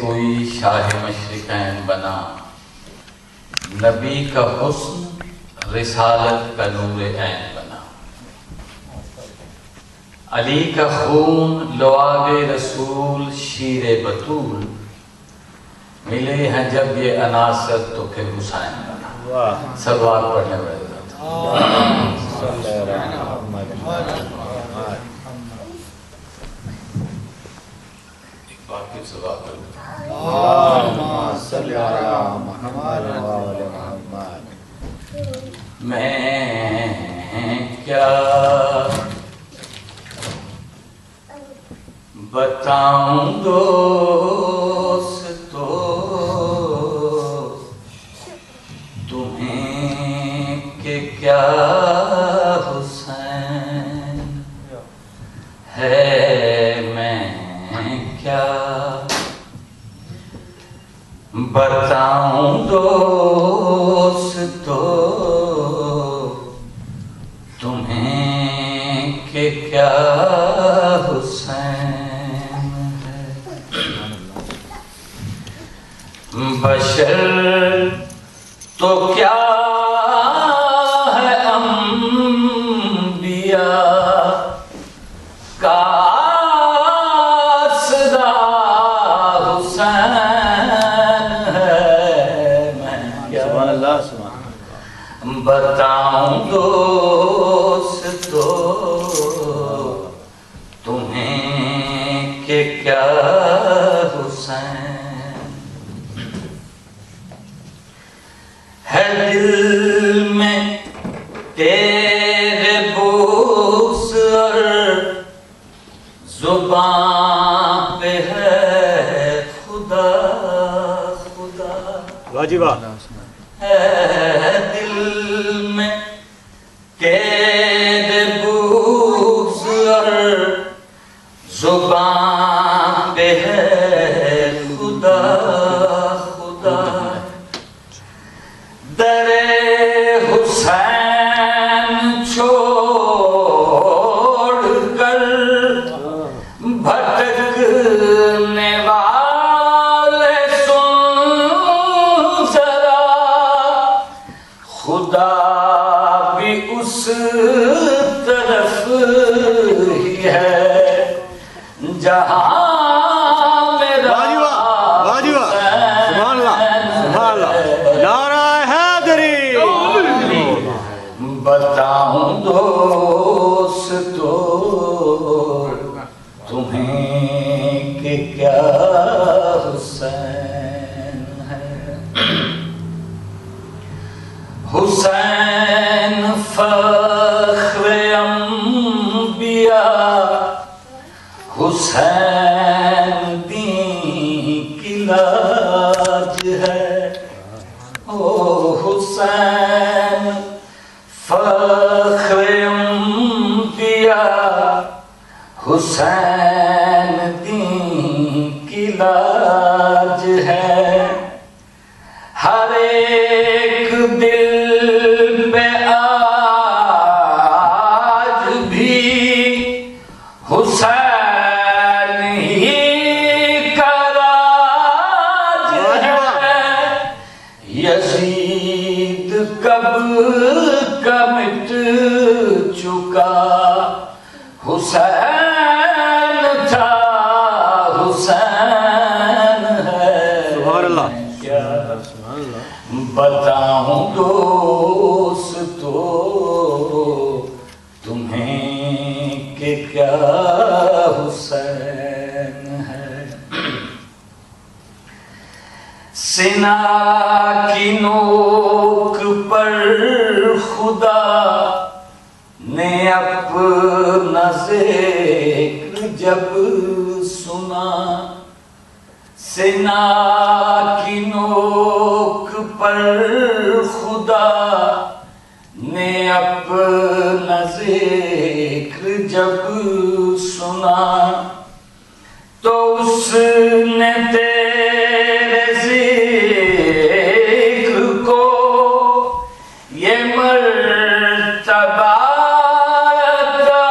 کوئی شاہ مشرقین بنا، نبی کا حسن رسالت کا نور عین بنا، علی کا خون لعاب رسول شیر بطول، ملے ہیں جب یہ عناصر تو پھر حسین بنا۔ صلوات پڑھنے والے ایک بار پھر صلوات پڑھنے میں کیا بتاؤں دوستو تمہیں کہ کیا حسین ہے، میں کیا بتاؤں دوستو تمہیں کہ کیا حسین ہے، بشر تو کیا ہے انبیاء کا صدا حسین ہے، میں کیا بتاؤں دوستو تمہیں کہ کیا حسین ہے، دل میں تیرے بوس اور زبان پہ ہے خدا خدا، واجبہ ہے دل میں تیرے بوس اور زبان پہ ہے خدا خدا، در حسین چھوڑ کر بھٹکنے والے سن ذرا، خدا بھی اس طرف ہی ہے جہاں میرا بتاؤں دوستو تمہیں کہ کیا حسین ہے، حسین فخر انبیاء، حسین دین کی لاج ہے، او حسین فخر انبیاء، حسین دین کی لاج ہے، ہر ایک دل پہ آج بھی حسین ہی کا راج ہے، یزید کب کا مٹ چکا حسین تھا حسین ہے، سبحان اللہ کیا بتاؤں دوستو تمہیں کہ کیا حسین ہے، سینہ کی نوک پر خدا نے اپنا ذکر جب سنا، سینہ کی نوک پر خدا نے اپنا ذکر جب سنا، تو اس نے تیرے ذکر کو یہ مرتبہ عطا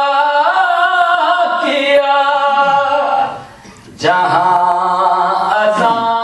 کیا، جہاں اذان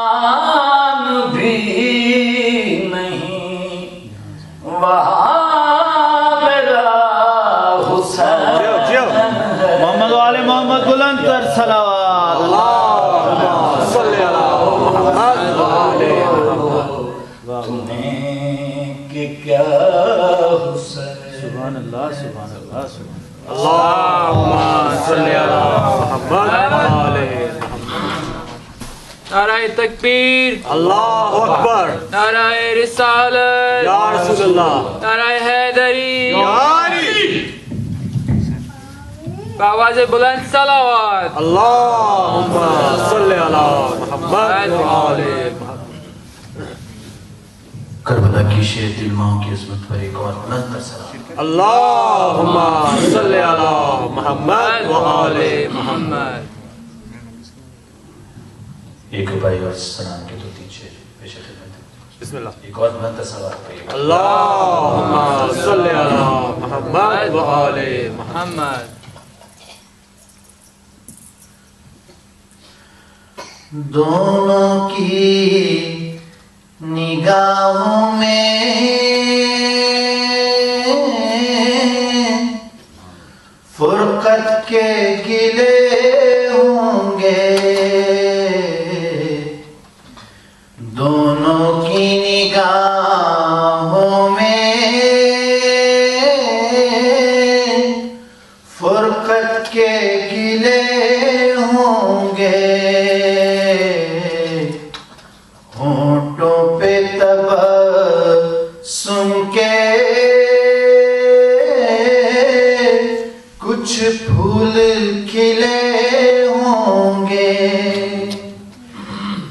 نعرہ تکبیر اللہ اکبر نعرہ رسالت یا رسول اللہ نعرہ حیدری یا علی بآواز بلند صلوات اللہم صلی علی محمد و آل محمد. کربلا کی شیر دل ماں کی عظمت پر ایک اور بلند سلام. اللہم صلی علی محمد و آل محمد. ایک بھائی اور سلام کے دو تین شیر پیش خدمت. بسم اللہ. ایک اور بلند سلام پر ایک. اللہم صلی علی محمد و آل محمد. دونوں کی نگاہوں میں فرقت کے گلے ہوں گے. دونوں کی نگاہوں میں فرقت کے گلے ہوں گے. ہونٹوں پہ تبسم کے کچھ پھول کھلے ہوں گے.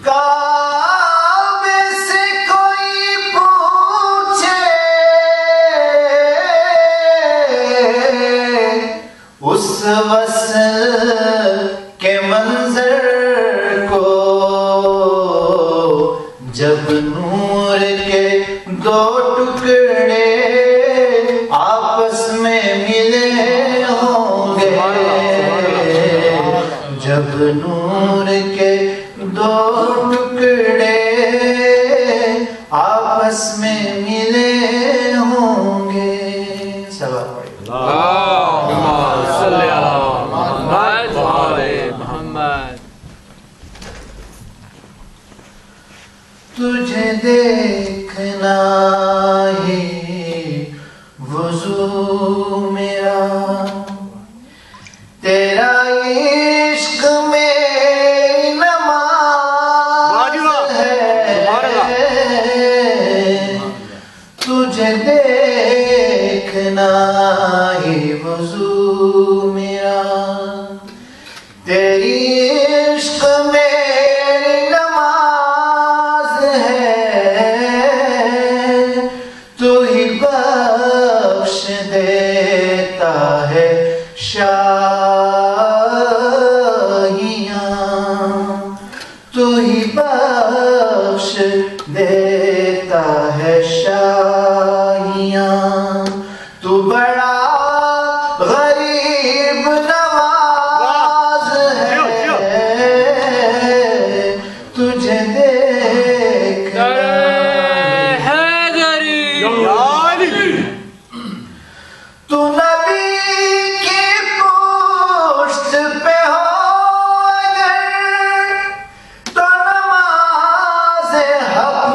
کعبے سے کوئی پوچھے اس وصل کے منظر کو جب نور کے دو ٹکڑے آپس میں ملے ہوں گے. جب نور کے دو ٹکڑے آپس میں ملے ہوں گے. سوال پڑھیں. اللہم صلی علی محمد و آل محمد. تجھے دیکھنا ہی وضو میرا، تیرا عشق میں نماز ہے. تجھے دیکھنا ہی وضو میرا، تیری عشق میری نماز ہے. تو ہی بخش دیتا ہے شاہیاں، تو ہی بخش دیتا ہے شاہیاں. تو بڑا غریب نواز ہے. تجھے دیکھنا حیدری تو نبی کی پشت پہ ہو اگر تو نماز حق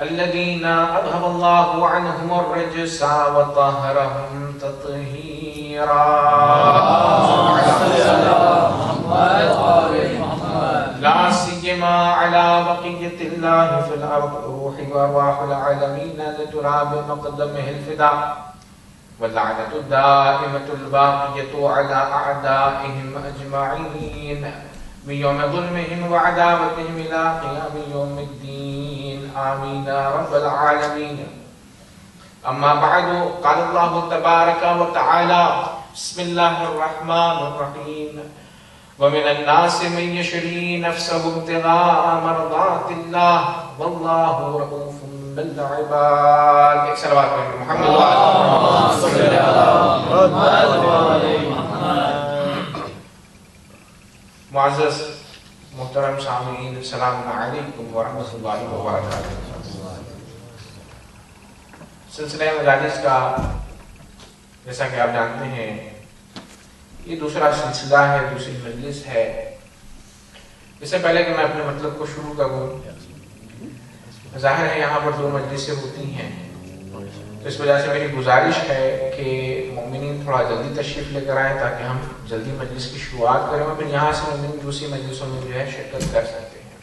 الذين أذهب الله عنهم الرجس وطهرهم تطهيرا. لا سيما على بقية الله في الأرض روح وأرواح العالمين لتراب مقدمه الفداء واللعنة الدائمة الباقية على أعدائهم أجمعين من يوم ظلمهم وعداوتهم إلى قيام يوم الدين. آمين يا رب العالمين. أما بعد قال الله تبارك وتعالى بسم الله الرحمن الرحيم ومن الناس من يشري نفسه ابتغاء مرضات الله والله رؤوف بالعباد. ایک صلوات پڑھیں محمد صلی اللہ علیہ وسلم. معزز محترم سامعین السلام علیکم ورحمۃ اللہ وبرکاتہ. سلسلہ مجالس کا جیسا کہ آپ جانتے ہیں یہ دوسرا سلسلہ ہے، دوسری مجلس ہے۔ اس سے پہلے کہ میں اپنے مطلب کو شروع کروں، ظاہر ہے یہاں پر 2 مجلسیں ہوتی ہیں، تو اس وجہ سے میری گزارش ہے کہ مومنین تھوڑا جلدی تشریف لے کر آئیں تاکہ ہم جلدی مجلس کی شروعات کریں اور پھر یہاں سے مومنین دوسری مجلسوں میں جو ہے شرکت کر سکتے ہیں۔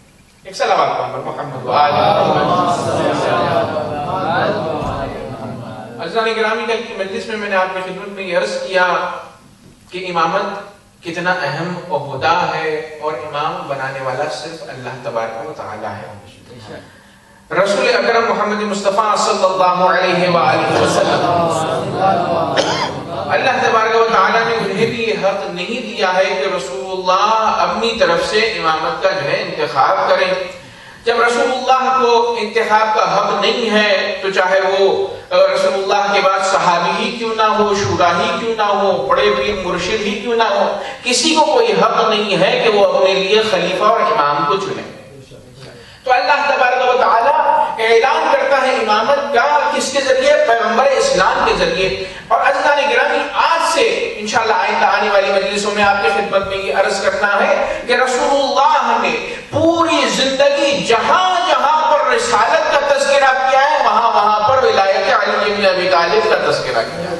ایک صلوات پر محمد و آل عزیزان گرامی، کل کی مجلس میں نے آپ کی خدمت میں یہ عرض کیا کہ امامت کتنا اہم عہدہ ہے اور امام بنانے والا صرف اللہ تبارک و تعالی ہے۔ رسول اکرم محمد مصطفیٰ صلی اللہ علیہ وآلہ وسلم، اللہ تبارک و تعالی نے انہیں بھی یہ حق نہیں دیا ہے کہ رسول اللہ اپنی طرف سے امامت کا جو ہے انتخاب کریں۔ جب رسول اللہ کو انتخاب کا حق نہیں ہے تو چاہے وہ رسول اللہ کے بعد صحابی ہی کیوں نہ ہو، شورا ہی کیوں نہ ہو، بڑے پیر مرشد ہی کیوں نہ ہو، کسی کو کوئی حق نہیں ہے کہ وہ اپنے لیے خلیفہ اور امام کو چنے۔ تو اللہ تبارک و تعالی اعلان کرتا ہے امامت کا کس کے ذریعے؟ پیغمبر اسلام کے ذریعے۔ اور عزیزان گرامی، آج سے انشاءاللہ آئندہ آنے والی مجلسوں میں آپ کی خدمت میں یہ عرض کرنا ہے کہ رسول اللہ نے پوری زندگی جہاں جہاں پر رسالت کا تذکرہ کیا ہے وہاں وہاں پر ولایت علی بن ابی طالب کا تذکرہ کیا ہے۔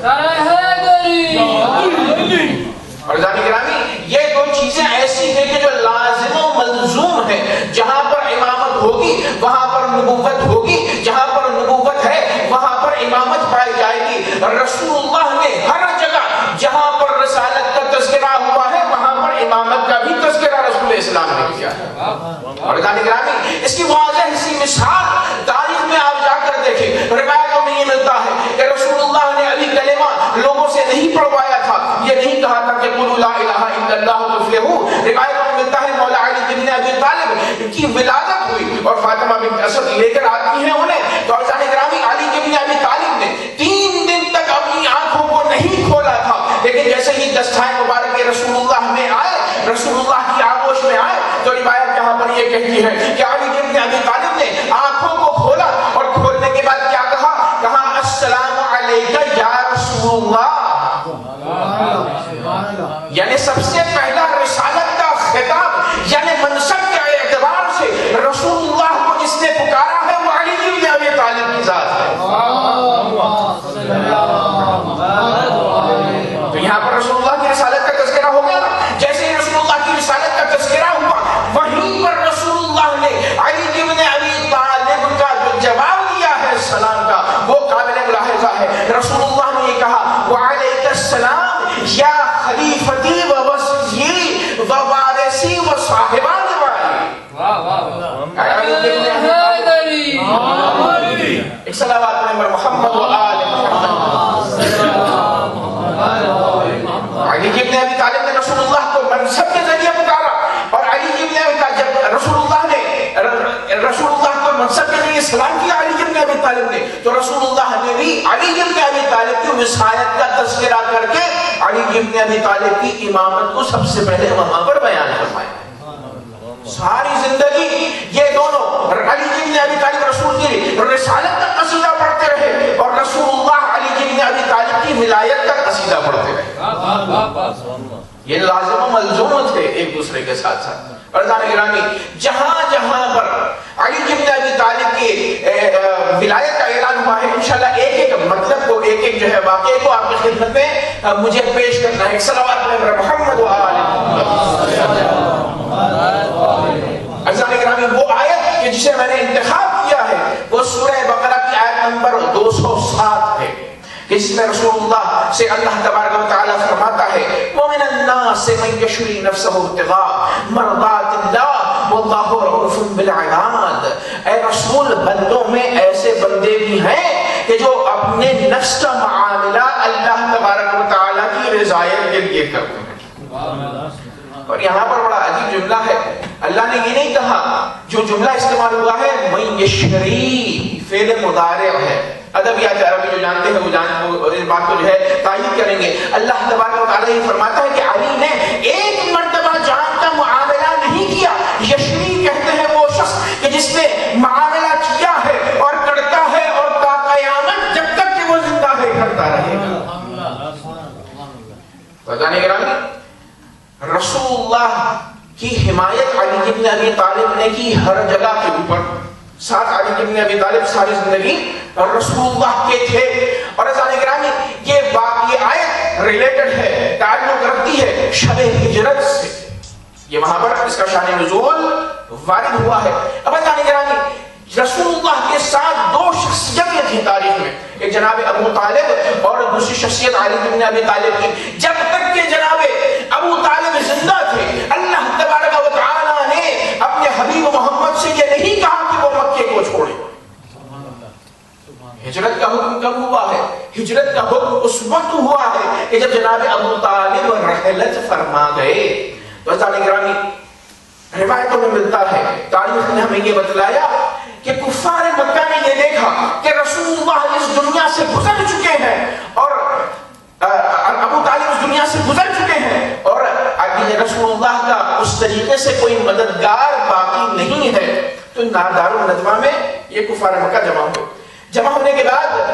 اور عزیزان گرامی، یہ 2 چیزیں ایسی ہیں کہ جو لازم و ملزوم ہیں۔ جہاں پر امامت ہوگی وہاں پر نبوت ہوگی، جہاں پر نبوت ہے وہاں پر امامت پائی جائے گی۔ رسول اللہ نے ہر جگہ جہاں پر رسالت کا تذکرہ ہوا ہے وہاں پر امامت کا بھی تذکرہ رسول اسلام نے کیا ہے۔ اور عزیزان گرامی، اس کی واضح سی مثال تاریخ میں آپ جا کر دیکھیں، روایتوں میں یہ ملتا ہے کہ رسول اللہ نے ابھی کلمہ لوگوں سے نہیں پڑھوایا تھا، یہ نہیں کہا تھا کہ قولوا لا الہ الا اللہ تفلحوا۔ روایتوں میں ملتا ہے مولا علی بن ابی طالب کی ولادت ہوئی اور فاطمہ بنت اسد لے کر آتی ہیں انہیں، تو عزیزان گرامی علی بن ابی طالب نے 3 دن تک اپنی آنکھوں کو نہیں کھولا تھا، لیکن جیسے ہی دستائے مبارک رسول اللہ میں آئے، رسول اللہ کی آغوش میں آئے، تو روایت یہاں پر یہ کہتی ہے کہ علی بن ابی طالب نے آنکھوں کو کھولا اور کھولنے کے بعد کیا کہا؟ کہا السلام علیکہ یا رسول اللہ۔ یعنی سب سے پہلا رسالت کا خطاب یعنی منصب کے اعتبار سے رسول اللہ کو جس نے پکارا ہے وہ علی بن ابی طالب کی ذات ہے۔ تو یہاں پر رسول اللہ کی رسالت کا تذکرہ ہو گیا۔ جیسے ہی رسول اللہ کی رسالت کا تذکرہ ہوا وہیں پر رسول اللہ نے علی بن ابی طالب کا جو جواب دیا ہے سلام کا وہ قابل ملاحظہ ہے۔ رسول اللہ نے یہ کہا وعلیک السلام یا خلیفتی و وصی و وارثی و صاحبان والی۔ ایک صلوات پر محمد و آل محمد۔ علی بن ابی طالب نے رسول اللہ کو منصب کے ذریعے پکارا، اور علی بن ابی طالب جب رسول اللہ کو منصب کے ذریعے سلام کیا علی بن ابی طالب نے، تو رسول اللہ نے بھی علی بن ابی طالب کی وصایت کا تذکرہ کر کے علی بن ابی طالب کی امامت کو سب سے پہلے وہاں پر بیان فرمایا۔ ساری زندگی یہ دونوں علی بن ابی طالب رسول کی رسالت کا قصیدہ پڑھتے رہے اور رسول اللہ علی بن ابی طالب کی ولایت کا قصیدہ پڑھتے رہے۔ یہ لازم و ملزوم تھے ایک دوسرے کے ساتھ ساتھ۔ عزیزان گرامی، جہاں جہاں پر علی بن ابی طالب کی ولایت کا اعلان ہوا ہے انشاءاللہ ایک ایک مطلب کو، ایک ایک جو ہے واقعے کو آپ کی خدمت میں مجھے پیش کرنا ہے۔ ایک صلوات پر محمد و آل محمد۔ عزیزان گرامی، وہ آیت کہ جسے میں نے انتخاب کیا ہے وہ سورہ بقرہ کی آیت نمبر 207 ہے، جس میں رسول اللہ سے اللہ تبارک و تعالی فرماتا ہے وَمِنَ النَّاسِ مَن يَشْرِي نَفْسَهُ ابْتِغَاءَ مَرْضَاتِ اللَّهِ وَاللَّهُ رَءُوفٌ بِالْعِبَادِ۔ اے رسول، بندوں میں ایسے بندے بھی ہیں کہ جو اپنے نفس کا معاملہ اللہ تبارک و تعالی کی رضایت کے لیے کرتے ہیں۔ اور یہاں پر بڑا عجیب جملہ ہے، اللہ نے یہ نہیں کہا، جو جملہ استعمال ہوا ہے مَن يَشْرِي فعل مضارع ہے۔ ادبیات عربی جو جانتے ہیں وہ اس بات کو جو ہے تائید کریں گے۔ اللہ تبارک و تعالیٰ یہ فرماتا ہے کہ علی نے ایک مرتبہ جان کا معاملہ نہیں کیا۔ یشری کہتے ہیں وہ شخص کہ جس نے معاملہ کیا ہے اور کرتا ہے اور تا قیامت جب تک کہ وہ زندہ ہے کرتا رہے گا۔ تو جانے گرامی، اللہ کی حمایت علی بن ابی طالب نے کی ہر جگہ کے اوپر. ساتھ علی بن ابی طالب ساری زندگی رسول اللہ کے تھے. اور عزیزان گرامی یہ آیت ریلیٹڈ ہے، تعلق رکھتی ہے شب ہجرت سے. یہ وہاں پر اس کا شان نزول وارد ہوا ہے. اب عزیزان گرامی رسول اللہ کے ساتھ دو شخصیتیں تھیں تاریخ میں، ایک جناب ابو طالب اور دوسری شخصیت علی بن ابی طالب کی. جب تک کہ جناب ابو طالب زندہ تھے اللہ تبارک و تعالی نے اپنے حبیب محمد سے یہ نہیں کہا کہ وہ مکے کو چھوڑے. ہجرت کا حکم کب ہوا ہے؟ ہجرت کا حکم اس وقت ہوا ہے کہ جب جناب ابو طالب رحلت فرما گئے. تو عزیزان گرامی روایتوں میں ملتا ہے، تاریخ نے ہمیں یہ بتلایا کہ کفار مکہ نے یہ دیکھا کہ رسول اللہ اس دنیا سے گزر چکے ہیں اور ابو طالب اس دنیا سے گزر چکے ہیں اور رسول اللہ کا اس طریقے سے کوئی مددگار باقی نہیں ہے. تو دار الندوہ میں یہ کفار مکہ جمع ہونے کے بعد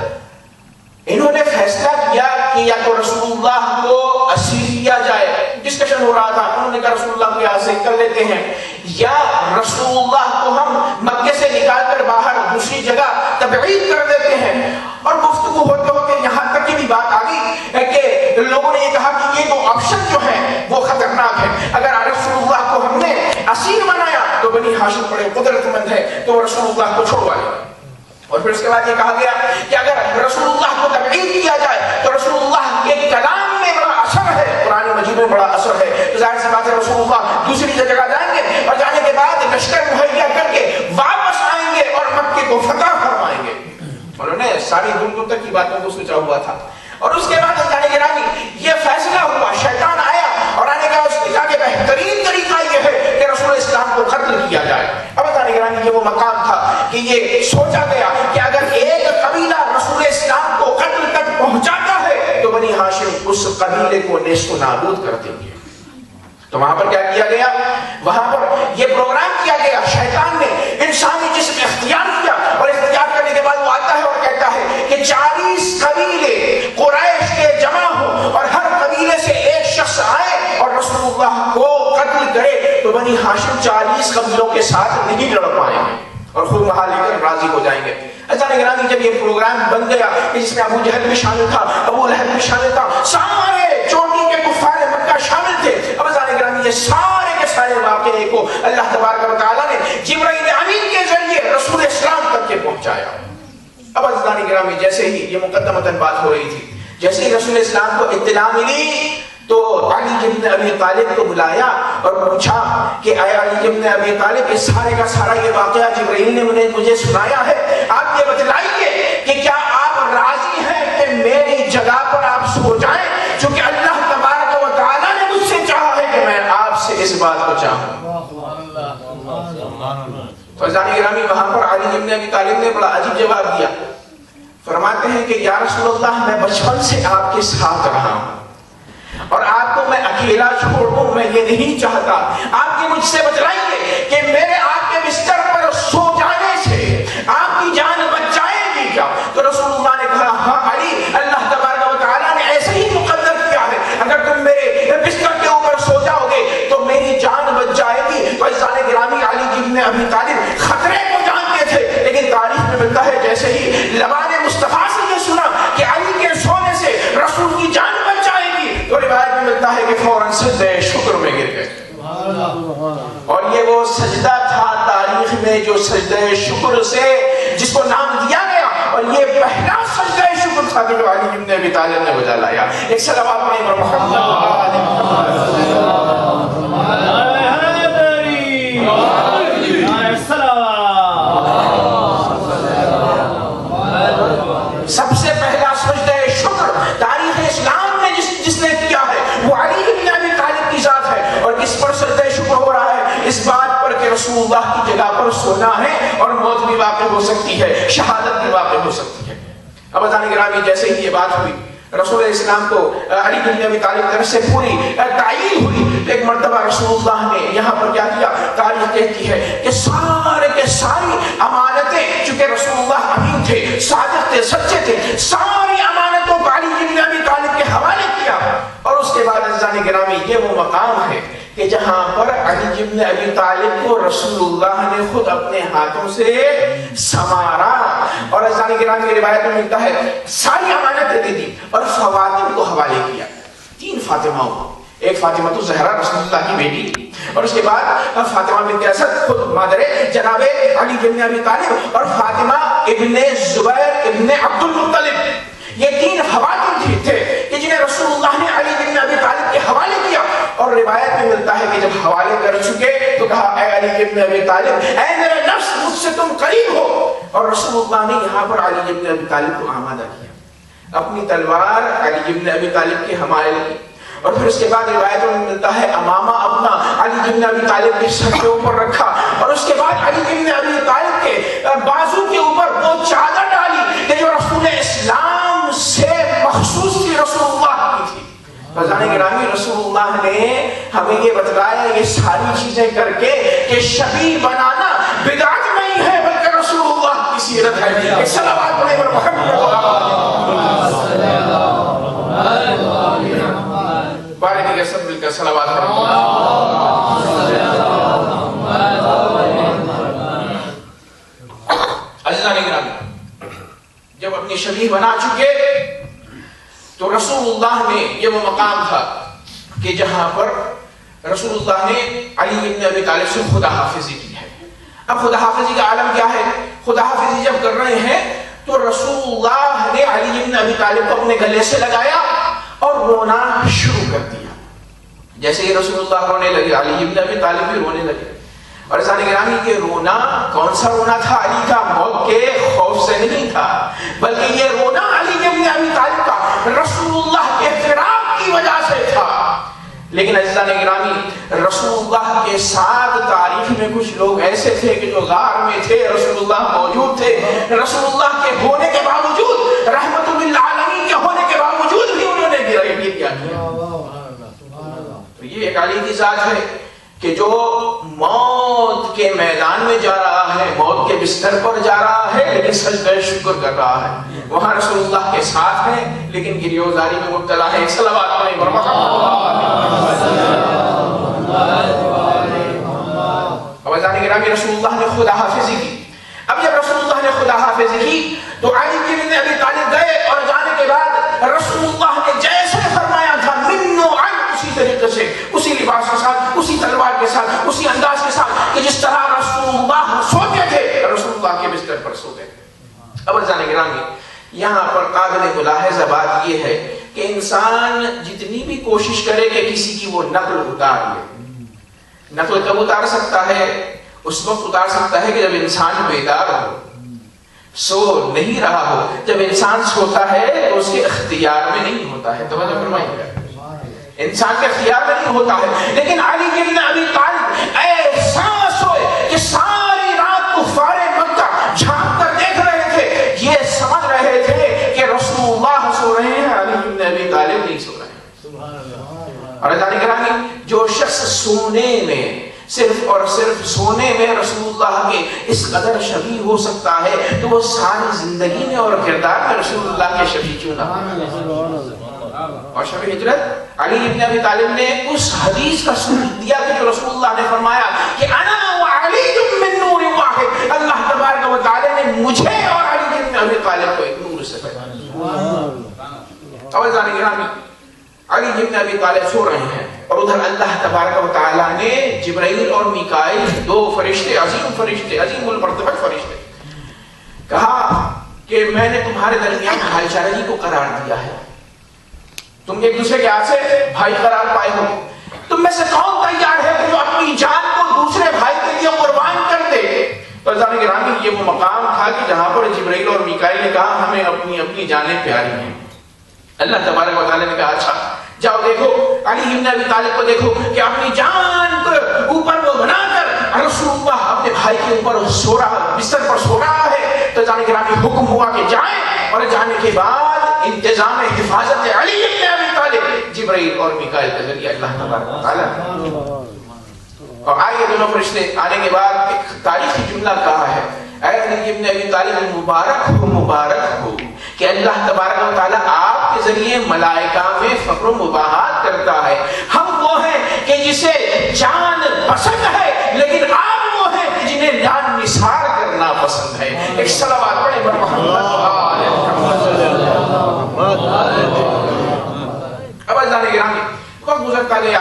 انہوں نے فیصلہ کیا کہ یا تو رسول اللہ کو اسیر کیا جائے. ڈسکشن ہو رہا تھا، انہوں نے کہا رسول اللہ کو یہاں سے کر لیتے ہیں، یا رسول اللہ کو ہم مکے سے نکال کر باہر دوسری جگہ تبعید کر دیتے ہیں. اور گفتگو ہوتے ہوتے یہاں تک کی بھی بات آ گئی کہ لوگوں نے یہ کہا کہ یہ دو آپشن جو ہیں وہ خطرناک ہے. اگر رسول اللہ کو ہم نے اسیر بنایا تو بنی ہاشم بڑے قدرت مند ہے تو رسول اللہ کو چھوڑوا لیں. اور پھر اس کے بعد یہ کہا گیا کہ اگر رسول اللہ کو تبعید کیا جائے تو رسول اللہ کے کلام میں بڑا اثر ہے، قرآن مجید میں بڑا اثر ہے. تو ظاہر سی بات ہے رسول اللہ دوسری جگہ جائیں گے اور جانے کے بعد لشکر مہیا کر کے واپس آئیں گے اور مکے کو فتح فرمائیں گے. انہوں نے ساری دور دور تک کی باتوں کو سوچا ہوا تھا. اور اس کے بعد جانے گرامی یہ فیصلہ ہوا، شیطان آیا اور آنے کا اس نے کہا کہ بہترین طریقہ یہ ہے کہ رسول اسلام کو قتل کیا جائے. اب جانے گرامی یہ وہ مقام تھا کہ یہ سوچا گیا کہ اگر ایک قبیلہ رسول اسلام کو قتل تک پہنچاتا ہے تو بنی ہاشم اس قبیلے کو نیست و نابود کر دیں گے. تو وہاں پر کیا کیا گیا؟ وہاں پر یہ پروگرام کیا گیا. شیطان نے انسانی جسم اختیار کیا اور اختیار کرنے کے بعد وہ آتا ہے اور کہتا ہے کہ 40 قبیلے قریش کے جمع ہو اور ہر قبیلے سے ایک شخص آئے اور رسول اللہ کو قتل کرے تو بنی ہاشم 40 قبیلوں کے ساتھ نہیں لڑ پائیں گے اور خود وہاں لے کر راضی ہو جائیں گے. اچانک گرامی جب یہ پروگرام بن گیا جس میں ابو جہل بھی شامل تھا، ابو لہب بھی شامل تھا، سارے چوٹی کے کفار مکہ شامل تھے. اب اچانک گرامی یہ سارے کے سارے واقعے کو اللہ تبارک و تعالیٰ نے جبرائیل امین کے ذریعے رسول اسلام تک کے پہنچایا. اب اچانک گرامی جیسے ہی یہ مقدمتاً بات ہو رہی تھی، جیسے ہی رسول اسلام کو اطلاع ملی تو علی بن ابی طالب کو بلایا اور پوچھا کہ اے علی بن ابی طالب اس سارے کا سارا یہ واقعہ جبرائیل نے مجھے سنایا ہے، آپ یہ بتلائیے کہ کیا آپ راضی ہیں کہ میری جگہ پر آپ سو جائیں، چونکہ اللہ تبارک و تعالیٰ نے مجھ سے چاہا ہے کہ میں آپ سے اس بات کو چاہوں. فضانی گرامی وہاں پر علی بن ابی طالب نے بڑا عجیب جواب دیا. فرماتے ہیں کہ یا رسول اللہ میں بچپن سے آپ کے ساتھ رہا ہوں اور آپ کو میں اکیلا چھوڑ دوں میں یہ نہیں چاہتا. آپ کی مجھ سے بتلائیے کہ میرے آپ کے بستر پر سو جانے سے آپ کی جان بچ جائے گی کیا؟ تو رسول اللہ نے کہا ہاں علی، اللہ تبارک و تعالیٰ نے ایسے ہی مقدر کیا ہے، اگر تم میرے بستر کے اوپر سو جاؤ گے تو میری جان بچ جائے گی. تو عزیزان گرامی علی بن ابی طالب خطرے کو جانتے تھے، لیکن تاریخ میں ملتا ہے جیسے ہی لبان مصطفیٰ سے یہ سنا کہ علی کے سونے سے رسول کی جان بچ جائے گی تو روایت میں ملتا ہے کہ فوراً سجدہ شکر میں گر گئے. اور یہ وہ سجدہ تھا تاریخ میں جو سجدہ شکر سے جس کو نام دیا گیا، اور یہ پہلا سجدہ شکر تھا جو علی بن ابی طالب نے بجا لایا. ایک صلوات پڑھیں پر محمد سب سے پہلا سجدہ شکر تاریخ اسلام میں جس نے کیا ہے وہ علی بن ابی طالب کی ذات ہے. اور کس پر سجدہ شکر ہو رہا ہے؟ اس بات پر کہ رسول اللہ کی جگہ پر سونا ہے اور موت بھی واقع ہو سکتی ہے، شہادت بھی واقع ہو سکتی ہے. اب عزیزان گرامی جیسے ہی یہ بات ہوئی رسول اسلام کو علی بن ابی طالب طرف سے پوری تعیین ہوئی. ایک مرتبہ رسول اللہ نے یہاں پر کیا کیا؟ تاریخ کہتی ہے کہ سارے کے ساری امانتیں، چونکہ رسول اللہ امین تھے، صادق تھے، سچے تھے، ساری امانتوں کو علی بن ابی طالب کے حوالے کیا. اور اس کے بعد عزیزان گرامی یہ وہ مقام ہے کہ جہاں پر علی بن ابی طالب کو رسول اللہ نے خود اپنے ہاتھوں سے سنوارا، اور عزیزان گرامی کی روایت میں ملتا ہے ساری امانتیں دے دی اور خواتین کو حوالے کیا، 3 فاطمہ، ایک فاطمہ تو زہرا رسول اللہ کی بیٹی، اور اس کے بعد فاطمہ بنت اسد خود مادر جناب علی بن ابی طالب، اور فاطمہ ابن زبیر ابن عبد المطلب، یہ 3 خواتین تھے کہ جنہیں رسول اللہ نے علی بن ابی طالب کے حوالے کیا، اور روایت میں ملتا ہے کہ جب حوالے کر چکے تو کہا اے علی بن ابی طالب، اے میرے نفس مجھ سے تم قریب ہو، اور رسول اللہ نے یہاں پر علی بن ابی طالب کو آمادہ کیا، اپنی تلوار علی بن ابی طالب کے حوالے کی، اور پھر اس کے بعد روایتوں میں ملتا ہے امامہ اپنا علی بن ابی طالب کے سر کے اوپر رکھا، اور اس کے بعد علی بن ابی طالب کے بازو کے اوپر وہ چادر ڈالی کہ جو رسول اسلام سے مخصوص تھی، رسول اللہ کی تھی۔ فضان گرامی رسول اللہ نے ہمیں یہ بتلایا یہ ساری چیزیں کر کے کہ شبیہ بنانا بدعت نہیں ہے بلکہ رسول اللہ کی سیرت ہے۔ ایک صلوات پڑھیں پر محمد بارے دیگر سب مل کر صلوات پڑھیں۔ عزیزان گرامی جب اپنی شبیہ بنا چکے تو رسول اللہ نے یہ وہ مقام تھا کہ جہاں پر رسول اللہ نے علی بن ابی طالب سے خدا حافظی کی ہے۔ اب خدا حافظی کا عالم کیا ہے؟ خدا حافظی جب کر رہے ہیں تو رسول اللہ نے علی بن ابی طالب کو اپنے گلے سے لگایا اور رونا شروع کر دیا۔ جیسے ہی رسول اللہ رونے لگے علی بن ابی طالب بھی رونے لگے، اور عزیزان گرامی یہ رونا کون سا رونا تھا؟ علی کا موت کے خوف سے نہیں تھا، بلکہ یہ رونا علی بن ابی طالب کا رسول اللہ کے فراق کی وجہ سے تھا۔ لیکن عزیزان گرامی رسول اللہ کے ساتھ تاریخ میں کچھ لوگ ایسے تھے کہ جو غار میں تھے، رسول اللہ موجود تھے، رسول اللہ کے ہونے کے باوجود، رحمت للعالمین کے ہونے کے باوجود بھی انہوں نے گرفتار کیا۔ تو یہ ایک علی کی ذات ہے کہ جو موت کے میدان میں جا رہا ہے، موت کے بستر پر جا رہا ہے، لیکن سجدہ شکر کر رہا ہے، وہاں رسول اللہ کے ساتھ ہے لیکن گریوزاری میں مبتلا ہے۔ صلوات علیہ وسلم۔ رسول اللہ نے خدا حافظی کی۔ اب جب رسول اللہ نے خدا حافظی کی تو علی بن ابی طالب گئے، اور جانے کے بعد رسول اللہ نے جیسے فرمایا تھا منو عن، اسی طریقے سے، اسی لباس کے ساتھ، اسی تلوار کے ساتھ، اسی انداز کے ساتھ کہ جس طرح رسول اللہ سوتے تھے، رسول اللہ کے بستر پر سوتے تھے۔ اب عزیزان گرامی یہاں پر قابل ملاحظہ بات یہ ہے کہ انسان جتنی بھی کوشش کرے کہ کسی کی وہ نقل اتار لے، نقل کب اتار سکتا ہے؟ اس وقت اتار سکتا ہے کہ جب انسان بیدار ہو، سو نہیں رہا ہو۔ جب انسان سوتا ہے تو اس کے اختیار میں نہیں ہوتا ہے، توجہ فرمائیے گا، انسان کے اختیار میں نہیں ہوتا ہے۔ لیکن علی بن ابی طالب ایسا سوئے کہ ساری رات کفار مکہ جھانک کر دیکھ رہے تھے، یہ سمجھ رہے تھے کہ رسول اللہ سو رہے ہیں، علی بن ابی طالب نہیں سو رہے ہیں۔ اور عزیزان گرامی جو شخص سونے میں صرف اور صرف سونے میں رسول اللہ کے اس قدر شبیہ ہو سکتا ہے تو وہ ساری زندگی میں اور کردار میں رسول اللہ کے شبیہ کیوں نہ ہو؟ اور شب ہجرت علی بن ابی طالب نے اس حدیث کا ثبوت دیا کہ جو رسول اللہ نے فرمایا کہ انا وعلی من نور واحد، اللہ تبارک و تعالی نے مجھے اور علی بن ابی طالب کو ایک نور سے پیدا۔ اور عزیزان گرامی علی بن ابی طالب سو رہے ہیں، اور ادھر اللہ تبارک و تعالی نے جبرائیل اور میکائیل، 2 فرشتے، عظیم المرتبہ فرشتے، کہا کہ میں نے تمہارے درمیان بھائی چارگی کو قرار دیا ہے، تم ایک دوسرے کے ہاتھ سے بھائی قرار پائے ہو، تم میں سے کون تیار ہے کہ جو اپنی جان کو دوسرے بھائی کے لیے قربان کر دے؟ عزیزان گرامی یہ وہ مقام تھا کہ جہاں پر جبرائیل اور میکائیل نے کہا ہمیں اپنی جانیں پیاری ہیں۔ اللہ تبارک و تعالی نے کہا اچھا جاؤ دیکھو علی بن ابی طالب کو دیکھو کہ اپنی جان کو اوپر وہ بنا کر رسول اللہ اپنے بھائی کے اوپر سو رہا، بستر پر سو رہا ہے۔ تو جانے گرامی حکم ہوا کہ جائیں، اور جانے کے بعد انتظام حفاظت علی بن ابی طالب جبرائیل اور میکائیل کے ذریعے اللہ تبارک و تعالی، اور آئے دونوں فرشتے آنے کے بعد ایک تاریخی جملہ کہا ہے، اے علی بن ابی طالب مبارک ہو کہ اللہ تبارک و تعالی آپ کے ذریعے ملائکہ میں فخر و مباحات کرتا ہے. ہم وہ ہیں کہ جسے جان پسند ہے لیکن آپ وہ ہیں کہ جنہیں جان نثار کرنا پسند ہے. ایک صلوات پڑھیں بر محمد اب اذان گرامی وقت گزرتا گیا.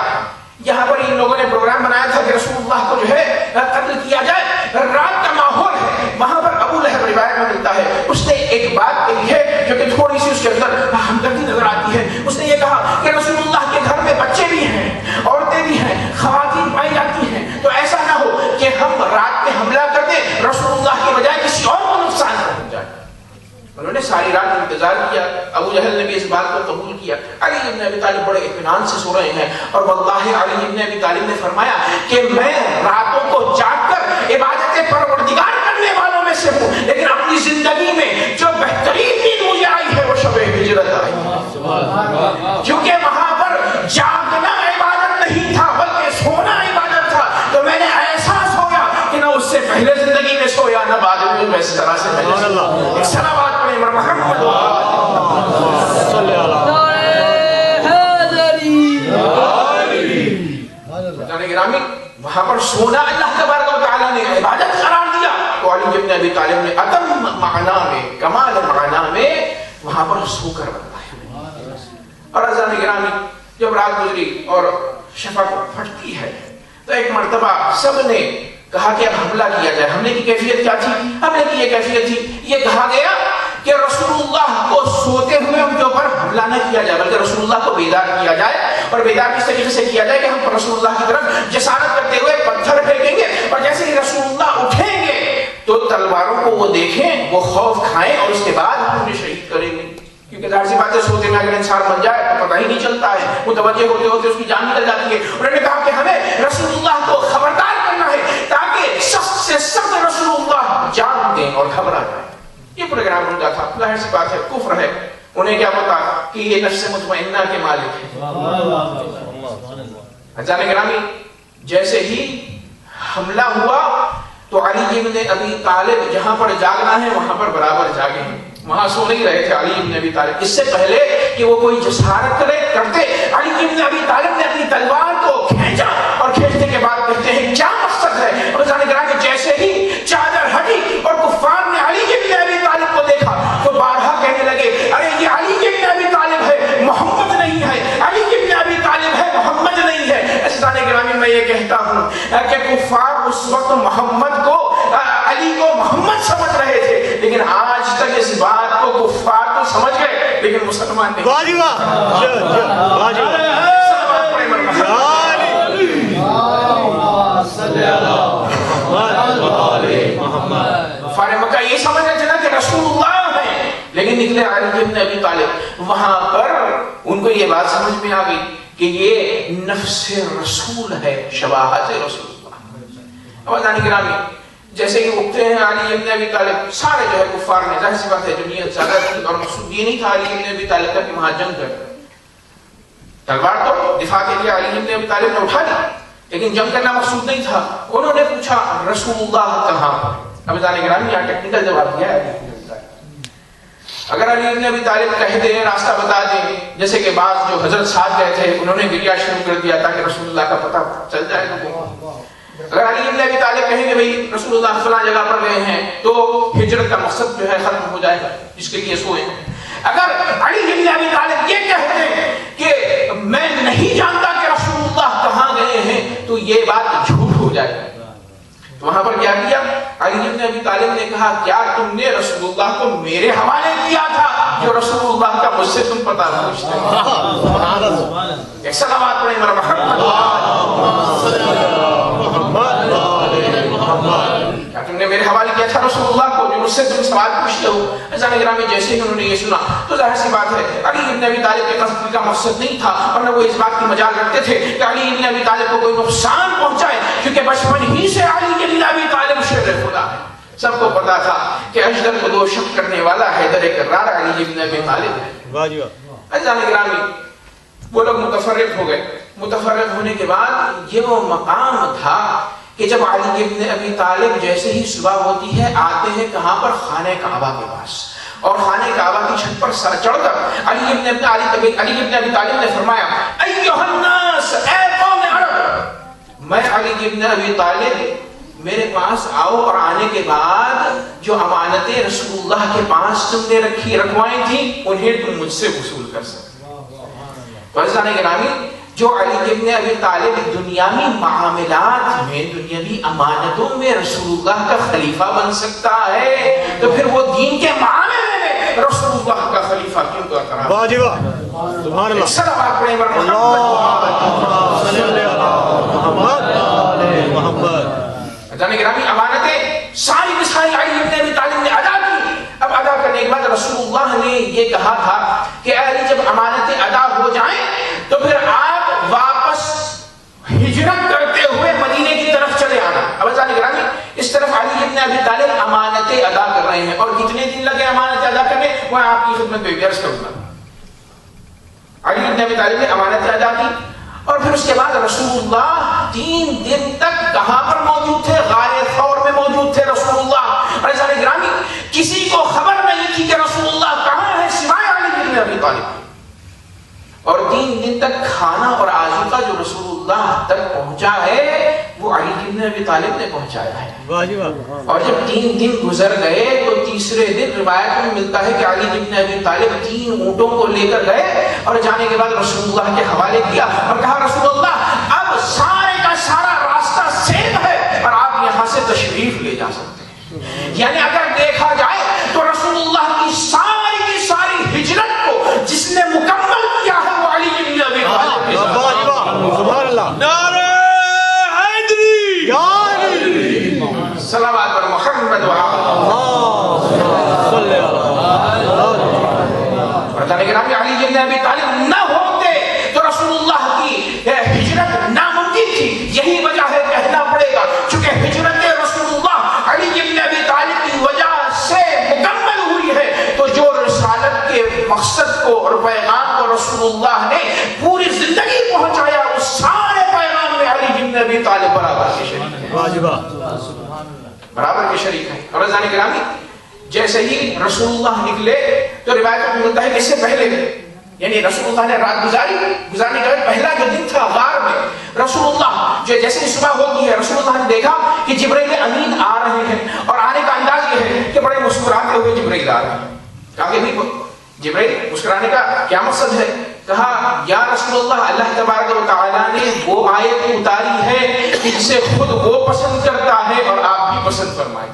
یہاں پر ان لوگوں نے پروگرام بنایا تھا کہ رسول اللہ کو جو ہے قتل کیا جائے. رات کا ماحول ہے, وہاں پر ابو لہب روایت میں ملتا ہے, اس نے ایک بات کہی ہے جو کہ تھوڑی سی اس کے اندر ہمدردی نظر آتی ہے. اس نے یہ کہا کہ رسول اللہ کے گھر میں بچے بھی ہیں, عورتیں بھی ہیں, خواتین پائی جاتی ہیں, تو ایسا نہ ہو کہ ہم رات میں حملہ کر دیں, رسول اللہ کے بجائے کسی اور کو نقصان پہنچ جائے. انہوں نے ساری رات انتظار کیا. ابو جہل نے بھی اس بات کو قبول کیا. علی ابن ابی طالب بڑے اطمینان سے سو رہے ہیں, اور واللہ علی ابن ابی طالب نے فرمایا کہ میں راتوں کو جاگ کر عبادت پروردگار کرنے والوں میں سے ہوں, لیکن اپنی زندگی میں جو بہترین دن مجھے آئی ہے وہ شب ہجرت آئی, کیونکہ وہاں پر جاگنا عبادت نہیں تھا بلکہ سونا عبادت تھا. تو میں نے ایسا سویا کہ نہ اس سے پہلے زندگی میں سویا نہ بعد میں اس طرح سے میں نے سویا. ایک صلوات پڑھیں محمد صلی اللہ گرامی. وہاں پر سونا اللہ تبارک و تعالیٰ نے عبادت قرار دیا, تو علی ابن ابی طالب نے اتم معنا میں, کمال معنا میں وہاں پر سو کر بتایا. اور عزیزان گرامی جب رات گزری اور شفق پھٹتی ہے تو ایک مرتبہ سب نے کہا کہ اب حملہ کیا جائے. حملے کی کیفیت کیا تھی؟ حملے کی یہ کیفیت تھی, یہ کہا گیا کہ رسول اللہ کو سوتے ہوئے ان کے اوپر حملہ نہ کیا جائے بلکہ رسول اللہ کو بیدار کیا جائے. اور بیدار کس طریقے سے کیا جائے کہ ہم رسول اللہ کی طرف جسارت کرتے ہوئے پتھر پھینکیں گے, اور جیسے ہی رسول اللہ اٹھیں گے تو تلواروں کو وہ دیکھیں, وہ خوف کھائیں, اور اس کے بعد ہم انہیں شہید کریں گے. کیونکہ ظاہر سی بات ہے سوتے میں اگر انسان بن جائے تو پتہ ہی نہیں چلتا ہے, متوجہ ہوتے ہوتے اس کی جان نکل جاتی ہے. انہوں نے کہا کہ ہمیں رسول اللہ کو خبردار کرنا ہے تاکہ سخت سے سخت رسول اللہ جان دیں اور گھبرا جائیں. یہ پروگرام ہوتا تھا. ظاہر سی بات ہے کفر ہے, انہیں کیا پتا کہ یہ نفس مطمئنہ کے مالک ہے. عزیزان گرامی جیسے ہی حملہ ہوا تو علی ابن ابی طالب جہاں پر جاگنا ہے وہاں پر برابر جاگے ہیں, وہاں سو نہیں رہے تھے علی ابن ابی طالب. اس سے پہلے کہ وہ کوئی جسارت کرتے علی ابن ابی طالب نے اپنی تلوار کو کھینچا, اور کھینچنے کے بعد کہتے ہیں کیا مقصد ہے. اور ظاہر کرا کہ جیسے ہی چادر ہٹی اور کفار نے علی ابن ابی طالب کو دیکھا تو بارہا کہنے لگے ارے یہ علی ابن ابی طالب ہے, محمد نہیں ہے. علی ابن ابی طالب ہے, محمد نہیں ہے. عزیزان گرامی میں یہ کہتا ہوں کہ کفار اس وقت محمد کو, علی کو محمد سمجھ رہے تھے, لیکن آج تک اس بات کو کفار تو سمجھ گئے لیکن مسلمان نہیں. واہ جی واہ, واہ جی فارغ مکہ یہ سمجھنا چلا کہ رسول اللہ ہے, لیکن نکلے علی ابن ابی طالب. وہاں پر ان کو یہ بات سمجھ میں آ گئی کہ یہ نفس رسول ہے, شباہت رسول اللہ. اب عزیزان گرامی جیسے کہ اٹھتے ہیں علی ابن ابی طالب, سارے جو ہے کفار نے, ظاہر سی بات ہے جو نیت زیادہ تھی اور مقصود یہ نہیں تھا علی ابن ابی طالب کا کہ وہاں جنگ کر, تلوار تو دفاع کے لیے علی ابن ابی طالب نے اٹھا لی, لیکن جنگ کرنا مقصود نہیں تھا. انہوں نے پوچھا رسول اللہ کہاں پر. اب عزیزان گرامی یہاں ٹیکنیکل جواب دیا ہے. اگر علی ابن ابی طالب کہہ دیں, راستہ بتا دیں, جیسے کہ بعض جو حضرت ساتھ گئے تھے انہوں نے گریا شروع کر دیا تاکہ رسول اللہ کا پتہ چل جائے لوگوں کو. اگر علی ابن ابی طالب کہیں گے بھئی رسول اللہ فلاں جگہ پر گئے ہیں تو ہجرت کا مقصد جو ہے ختم ہو جائے گا جس کے لیے سوئے ہیں. اگر علی ابن ابی طالب یہ کہتے ہیں کہ میں نہیں جانتا کہ رسول اللہ کہاں گئے ہیں تو یہ بات جھوٹ ہو جائے گی. تو وہاں پر کیا کیا, علی ابن ابی طالب نے کہا کیا تم نے رسول اللہ کو میرے حوالے کیا تھا جو رسول اللہ کا مجھ سے تم پتہ پوچھتے ہیں. ایک صلوات پڑھیں میرا محمد. کیا تم نے میرے حوالے کیا تھا رسول اللہ کو جو مجھ سے تم سوال پوچھتے ہو. عزیزان گرامی جیسے ہی انہوں نے یہ سنا تو ظاہر سی بات ہے علی ابن ابی طالب کے قتل کا مقصد نہیں تھا, ورنہ وہ اس بات کی مجال رکھتے تھے کہ علی ابن ابی طالب کو کوئی نقصان پہنچائے, کیونکہ بچپن ہی سے علی ابن ابی طالب شیر خدا ہے. سب کو پتا تھا کہ اجدر کو دو شک کرنے والا حیدر کرار علی ابن ابی طالب ہے. عزیزان گرامی وہ لوگ متفرق ہو گئے. متفرق ہونے کے بعد یہ وہ مقام تھا کہ جب علی ابن ابی طالب جیسے ہی صبح ہوتی ہے آتے ہیں کہاں پر, خانہ کعبہ کے پاس. اور خانہ کعبہ کی چھت پر سر چڑھ کر علی ابن ابی طالب نے فرمایا ایھا الناس، اے قوم عرب، میں علی ابن ابی طالب، میرے پاس آؤ اور آنے کے بعد جو امانتیں رسول اللہ کے پاس تم نے رکھوائی تھیں انہیں تم مجھ سے وصول کر سکتے۔ عزیزان گرامی، جو علی ابن ابی طالب دنیاوی معاملات میں، دنیاوی امانتوں میں رسول اللہ کا خلیفہ بن سکتا ہے تو پھر وہ دین کے معاملے میں رسول اللہ کا خلیفہ کیوں کرتا ہے؟ واہ واہ، سبحان اللہ، صلوات پڑھیں بر محمد۔ جانے گرامی، امانتیں ساری کی ساری علی ابن ابی طالب نے ادا کی۔ اب ادا کرنے کے بعد رسول اللہ نے یہ کہا تھا کہ علی جب امانتیں ادا ہو جائیں تو پھر آپ واپس ہجرت کرتے ہوئے مدینے کی طرف چلے آنا۔ اب جانے گرامی، اس طرف علی ابن ابی طالب امانتیں ادا کر رہے ہیں، اور کتنے دن لگے امانتیں ادا کرنے وہ آپ کی خدمت میں عرض کروں گا۔ علی ابن ابی طالب نے امانتیں ادا کی، اور پھر اس کے بعد رسول اللہ 3 دن تک کہاں پر موجود تھے؟ غار ثور میں موجود تھے رسول اللہ۔ اور جانے گرامی، کسی کو خبر نہیں تھی کہ رسول اللہ کہاں ہے سوائے علی ابن ابی طالب۔ اور 3 دن تک کھانا اور آذوقہ جو رسول اللہ تک پہنچا ہے وہ علی ابن ابی طالب نے پہنچایا ہے۔ اور جب 3 دن گزر گئے تو تیسرے دن روایت میں ملتا ہے کہ علی ابن ابی طالب 3 اونٹوں کو لے کر گئے اور جانے کے بعد رسول اللہ کے حوالے کیا اور کہا رسول اللہ اب سارے کا سارا راستہ سیف ہے اور آپ یہاں سے تشریف لے جا سکتے ہیں۔ یعنی اگر دیکھا جائے تو رسول اللہ کی ساری ہجرت کو جس نے مکمل کیا ہے وہ علی ابن ابی طالب ہے۔ سبحان اللہ، نعرہ حیدری، صلوات بر محمد اللہم صلی علی گرامی، علی ابن ابی طالب نہ ہوتے تو رسول اللہ کی ہجرت ناممکن تھی۔ یہی وجہ ہے کہنا پڑے گا چونکہ ہجرت رسول اللہ علی ابن ابی طالب کی وجہ سے مکمل ہوئی ہے، تو جو رسالت کے مقصد کو اور پیغام کو رسول اللہ نے پوری زندگی پہنچایا اس سارے پیغام میں علی ابن ابی طالب برابر کے شریک ہیں، برابر کے شریک ہیں۔ اور عزیزان گرامی، جیسے ہی رسول اللہ نکلے تو روایت میں ملتا ہے کہ اس سے پہلے یعنی رسول اللہ نے رات گزارنے کا پہلا جو دن تھا غار میں، رسول اللہ جو جیسے ہی صبح ہوگی ہے رسول اللہ نے دیکھا کہ جبرائیل امین آ رہے ہیں، اور آنے کا انداز یہ ہے کہ بڑے مسکراتے ہوئے جبرائیل آ رہے ہیں۔ کہا کہ جبرائیل مسکرانے کا کیا مقصد ہے؟ کہا یا رسول اللہ، اللہ تبارک و تعالیٰ نے وہ آیت اتاری ہے کہ جسے خود وہ پسند کرتا ہے اور آپ بھی پسند فرمائیں۔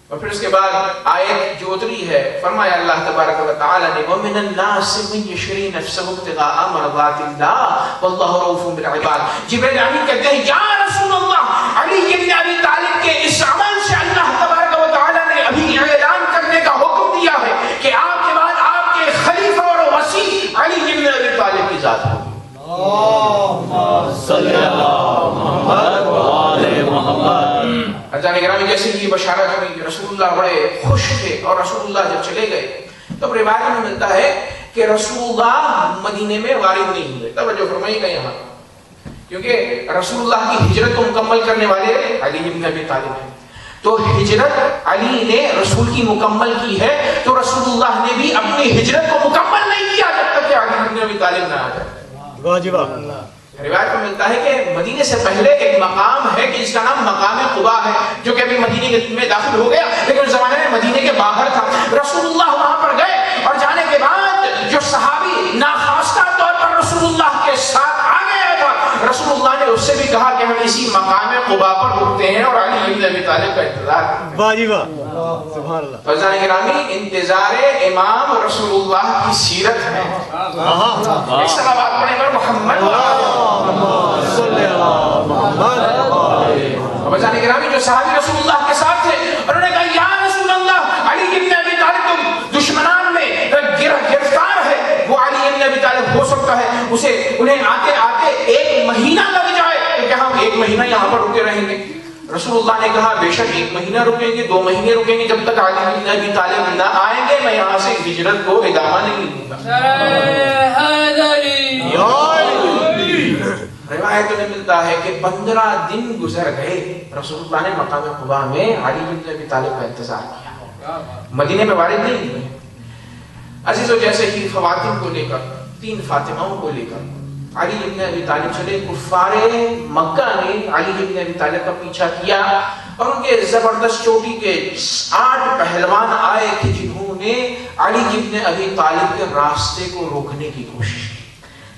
اور پھر اس کے بعد آیت جو اتری ہے فرمایا اللہ تبارک و تعالیٰ نے وَمِنَ النَّاسِ مَن يَشْرِي نَفْسَهُ ابْتِغَاءَ مَرْضَاتِ اللَّهِ وَاللَّهُ رَءُوفٌ بِالْعِبَادِ۔ جبرائیل امین کہتے ہیں یا رسول اللہ، علی ابن ابی طالب کے اس عمل سے اللہ تبارک و تعالیٰ نے ابھی اعلان کرنے کا حکم دیا ہے کہ آپ کے بعد آپ کے خلیفہ اور وصی علی ابن ابی طالب کی ذات ہوگی۔ اللہم صلی علی محمد و آل محمد۔ جانے گرامی، جیسے یہ بشارت ہوئی رسول اللہ بڑے خوش تھے، اور رسول اللہ جب چلے گئے تب روایت میں ملتا ہے کہ رسول اللہ مدینے میں وارد نہیں ہوئے۔ توجہ فرمائیے گا یہاں، کیونکہ رسول اللہ کی ہجرت کو مکمل کرنے والے علی ابن ابی طالب ہیں، تو ہجرت علی نے رسول کی مکمل کی ہے، تو رسول اللہ نے بھی اپنی ہجرت کو مکمل نہیں کیا جب تک کہ علی ابن ابی طالب نہ آ جائے۔ واجبہ روایت میں ملتا ہے کہ مدینے سے پہلے ایک مقام ہے کہ جس کا نام مقام قباء ہے، جو کہ ابھی مدینے میں داخل ہو گیا لیکن اس زمانے میں مدینے کے باہر تھا۔ رسول اللہ وہاں پر گئے اور جانے کے بعد جو صحابی ناخواستہ طور پر رسول اللہ کے ساتھ آ گیا تھا، رسول اللہ نے اس سے بھی کہا کہ ہم اسی مقام قباء پر رکتے ہیں اور علی ابن ابی طالب کا انتظار کرتے ہیں۔ واجبہ سبحان اللہ۔ فضائل گرامی، انتظار امام رسول اللہ کی سیرت ہے۔ ایک صلوات پڑھیں پر محمد صلی اللہ محمد۔ فضائل گرامی، جو صحابی رسول اللہ کے ساتھ تھے انہوں نے کہا یا رسول اللہ، علی ابن ابی طالب تو دشمنان میں گرفتار ہے، وہ علی ابن ابی طالب ہو سکتا ہے انہیں آتے آتے 1 مہینہ لگ جائے کہ ہم 1 مہینہ یہاں پر رکے رہیں گے۔ رسول اللہ نے کہا بے شک 1 مہینہ رکیں گے، 2 مہینے رکیں گے، جب تک علی ابن ابی طالب نہ آئیں گے میں یہاں سے ہجرت کو ادامہ نہیں دوں گا۔ روایت میں ملتا ہے کہ 15 دن گزر گئے، رسول اللہ نے مقام قباء میں علی ابن ابی طالب کا انتظار کیا۔ مدینے میں وارد نہیں ہوئے. عزیزو جیسے ہی خواتین کو لے کر 3 فاطمہوں کو لے کر علی ابن ابی طالب چلے, کفار مکہ نے علی ابن ابی طالب کا پیچھا کیا اور ان کے زبردست چوٹی کے 8 پہلوان آئے کہ جنہوں نے علی ابن ابی طالب کے راستے کو روکنے کی کوشش کی.